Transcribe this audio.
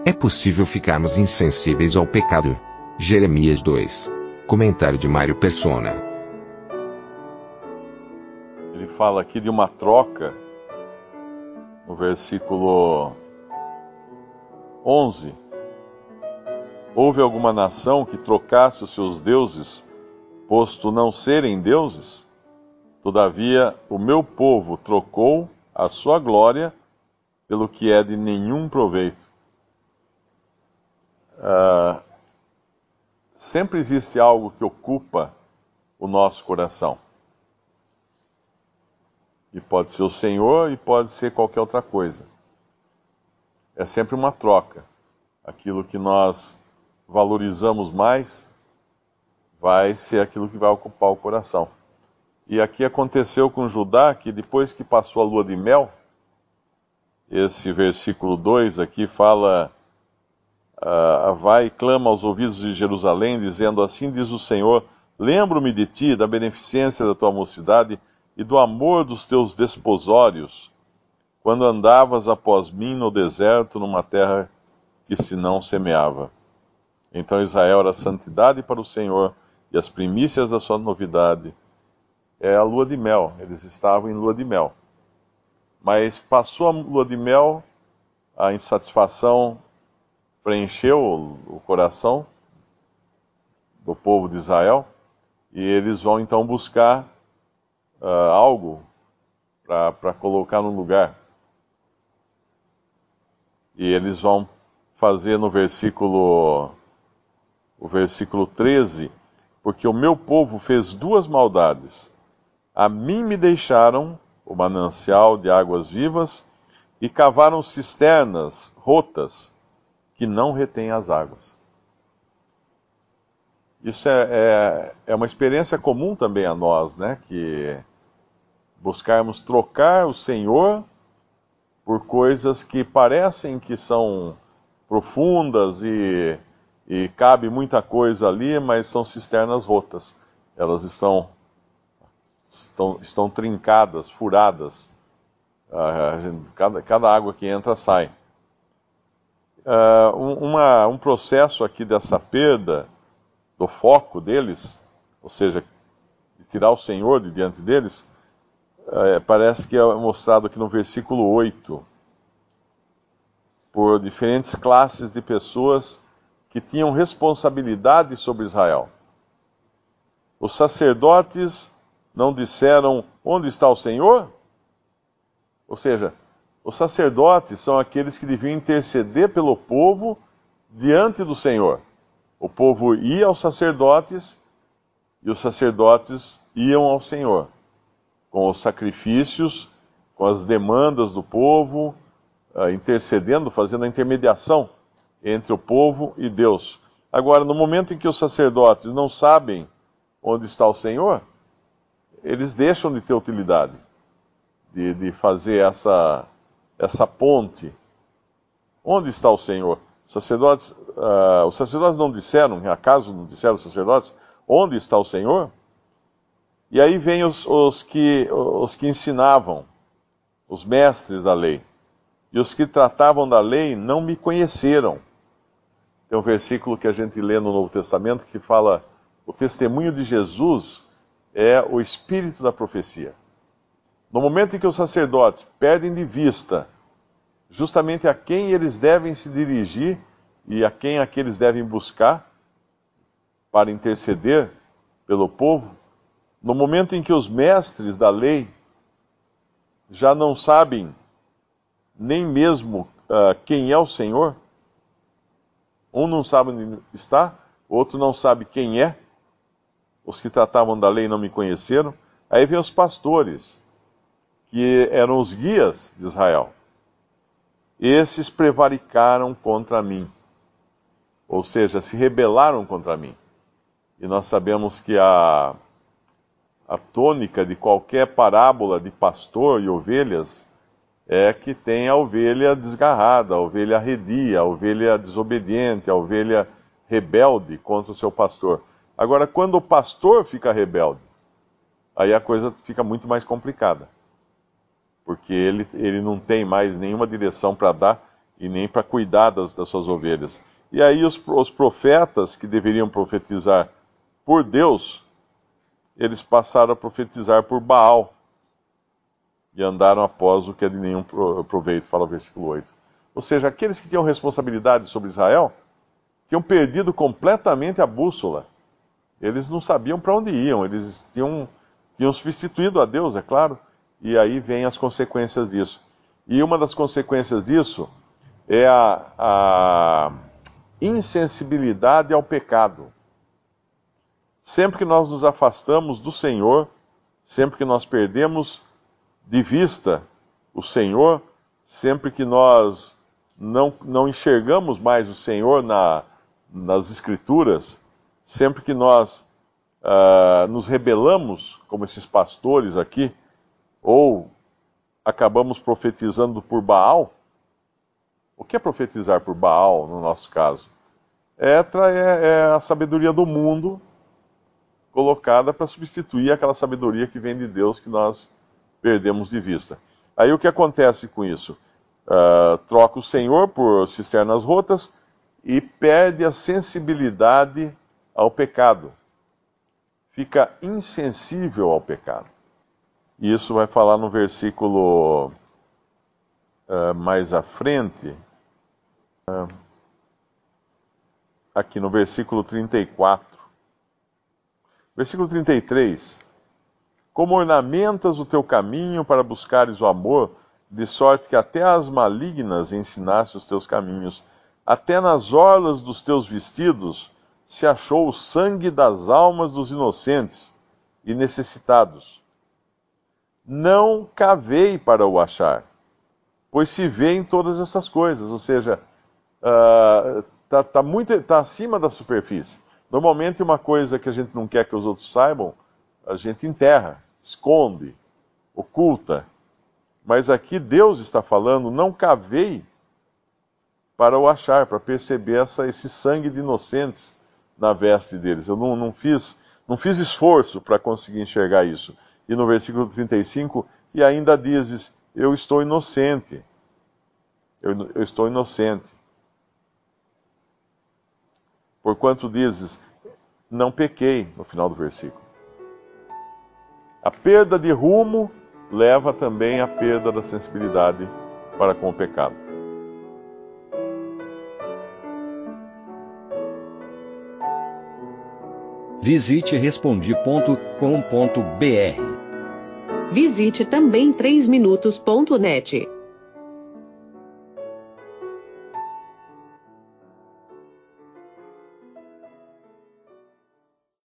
É possível ficarmos insensíveis ao pecado. Jeremias 2. Comentário de Mário Persona. Ele fala aqui de uma troca, no versículo 11. Houve alguma nação que trocasse os seus deuses, posto não serem deuses? Todavia, o meu povo trocou a sua glória pelo que é de nenhum proveito. Sempre existe algo que ocupa o nosso coração. E pode ser o Senhor e pode ser qualquer outra coisa. É sempre uma troca. Aquilo que nós valorizamos mais vai ser aquilo que vai ocupar o coração. E aqui aconteceu com Judá que depois que passou a lua de mel, esse versículo 2 aqui fala, vai e clama aos ouvidos de Jerusalém, dizendo: assim diz o Senhor, lembro-me de ti, da beneficência da tua mocidade e do amor dos teus desposórios, quando andavas após mim no deserto, numa terra que se não semeava. Então Israel era santidade para o Senhor, e as primícias da sua novidade é a lua de mel. Eles estavam em lua de mel. Mas passou a lua de mel, a insatisfação preencheu o coração do povo de Israel, e eles vão então buscar algo para colocar no lugar. E eles vão fazer no versículo 13, porque o meu povo fez duas maldades. A mim me deixaram o manancial de águas vivas e cavaram cisternas rotas que não retêm as águas. Isso é uma experiência comum também a nós, né? Que buscarmos trocar o Senhor por coisas que parecem que são profundas e cabe muita coisa ali, mas são cisternas rotas. Elas estão trincadas, furadas. Cada água que entra sai. Um processo aqui dessa perda do foco deles, ou seja, de tirar o Senhor de diante deles, parece que é mostrado aqui no versículo 8, por diferentes classes de pessoas que tinham responsabilidade sobre Israel. Os sacerdotes não disseram: onde está o Senhor? Ou seja, os sacerdotes são aqueles que deviam interceder pelo povo diante do Senhor. O povo ia aos sacerdotes e os sacerdotes iam ao Senhor, com os sacrifícios, com as demandas do povo, intercedendo, fazendo a intermediação entre o povo e Deus. Agora, no momento em que os sacerdotes não sabem onde está o Senhor, eles deixam de ter utilidade, de fazer essa ponte. Onde está o Senhor? Os sacerdotes não disseram, acaso não disseram os sacerdotes, onde está o Senhor? E aí vem os que ensinavam, os mestres da lei. E os que tratavam da lei não me conheceram. Tem um versículo que a gente lê no Novo Testamento que fala: o testemunho de Jesus é o espírito da profecia. No momento em que os sacerdotes perdem de vista justamente a quem eles devem se dirigir e a quem eles devem buscar para interceder pelo povo, no momento em que os mestres da lei já não sabem nem mesmo quem é o Senhor, um não sabe onde está, o outro não sabe quem é, os que tratavam da lei não me conheceram. Aí vem os pastores, que eram os guias de Israel. Esses prevaricaram contra mim, ou seja, se rebelaram contra mim. E nós sabemos que a tônica de qualquer parábola de pastor e ovelhas é que tem a ovelha desgarrada, a ovelha arredia, a ovelha desobediente, a ovelha rebelde contra o seu pastor. Agora, quando o pastor fica rebelde, aí a coisa fica muito mais complicada. Porque ele não tem mais nenhuma direção para dar e nem para cuidar das suas ovelhas. E aí os profetas que deveriam profetizar por Deus, eles passaram a profetizar por Baal e andaram após o que é de nenhum proveito, fala o versículo 8. Ou seja, aqueles que tinham responsabilidade sobre Israel tinham perdido completamente a bússola. Eles não sabiam para onde iam, eles tinham substituído a Deus, é claro, e aí vem as consequências disso. E uma das consequências disso é a insensibilidade ao pecado. Sempre que nós nos afastamos do Senhor, sempre que nós perdemos de vista o Senhor, sempre que nós não enxergamos mais o Senhor nas Escrituras, sempre que nós nos rebelamos, como esses pastores aqui, ou acabamos profetizando por Baal. O que é profetizar por Baal, no nosso caso? É a sabedoria do mundo colocada para substituir aquela sabedoria que vem de Deus que nós perdemos de vista. Aí o que acontece com isso? Troca o Senhor por cisternas rotas e perde a sensibilidade ao pecado. Fica insensível ao pecado. E isso vai falar no versículo mais à frente, aqui no versículo 34. Versículo 33. Como ornamentas o teu caminho para buscares o amor, de sorte que até as malignas ensinaste os teus caminhos, até nas orlas dos teus vestidos se achou o sangue das almas dos inocentes e necessitados. Não cavei para o achar, pois se vê em todas essas coisas, ou seja, tá acima da superfície. Normalmente uma coisa que a gente não quer que os outros saibam, a gente enterra, esconde, oculta. Mas aqui Deus está falando, não cavei para o achar, para perceber esse sangue de inocentes na veste deles. Eu não fiz esforço para conseguir enxergar isso. E no versículo 35, e ainda dizes, eu estou inocente. Eu estou inocente. Porquanto dizes, não pequei, no final do versículo. A perda de rumo leva também à perda da sensibilidade para com o pecado. Visite Respondi.com.br. Visite também 3minutos.net.